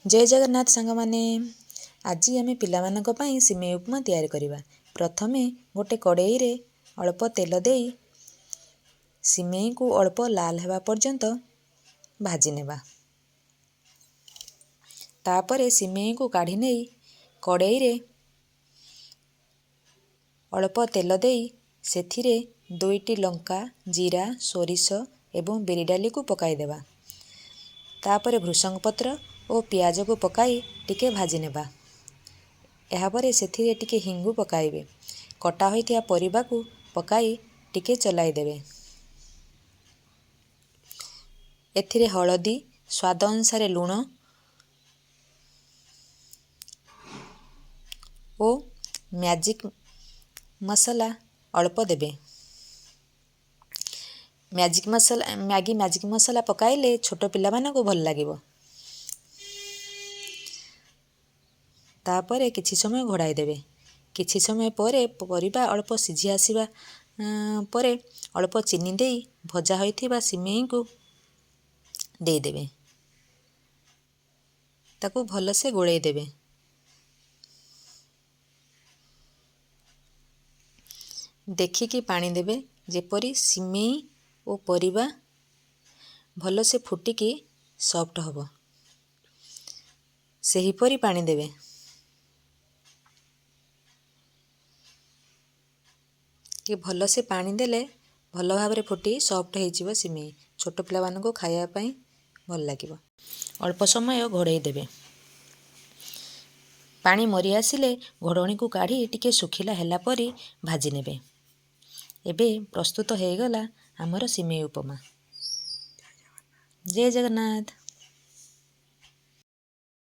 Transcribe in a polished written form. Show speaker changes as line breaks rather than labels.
जय जगन्नाथ सांगमाने आज आम पिलामानंक सिमेई उपमा तैयार करिबा। प्रथमे गोटे कड़ाई रे अल्प तेल दे सिमेई को अल्प लाल हेबा पर्यंत भाजी नेबा। तापरे सिमेई को काढ़ी नेई कड़ाई रे अल्प तेल दे सेथिरे 2टी लंका जीरा सोरिष एवं बिरी डाली को पकाई देबा। तापरे भृषंग पत्र और पियाज को पकाई टिके भाजी नेबा। यापरे सेथिरे टिके हिंगु पकाइबे। कटा होइथिया परिबा को पकाई टिके चलाई देबे। एथिरे हळदी स्वाद अनुसार लूण ओ मैजिक मसाला अल्प देबे। मैजिक मसाला पकाइले छोट पिला मानकु भल लागिबो। तापरे किछि समय घोड़ाई देबे। किछि समय परे परिबा अल्प सिझी आसीबा परे अल्प चीनी देई भजा होइथिबा सिमेई को देई देबे। ताकू भल से गोळेई देबे। देखिकी पानी देबे जेपरी सिमेई ओ परिबा भल से फुटिकी सॉफ्ट हबो। सेही परी पानी देबे। कि भल से पानी देले भल भाबरे फुटी सॉफ्ट होइजिबो सिमेई। छोट पिला मानको खाଇବା ପାଇଁ भल लागिबो। अल्प समय घोड़ेई देबे। पानी मरी आसिले घोड़णी को काढ़ी टिके सुखिला हेला परी भाजी नेबे। एबे प्रस्तुत हो गला हमर सिमेई उपमा। जय जगन्नाथ।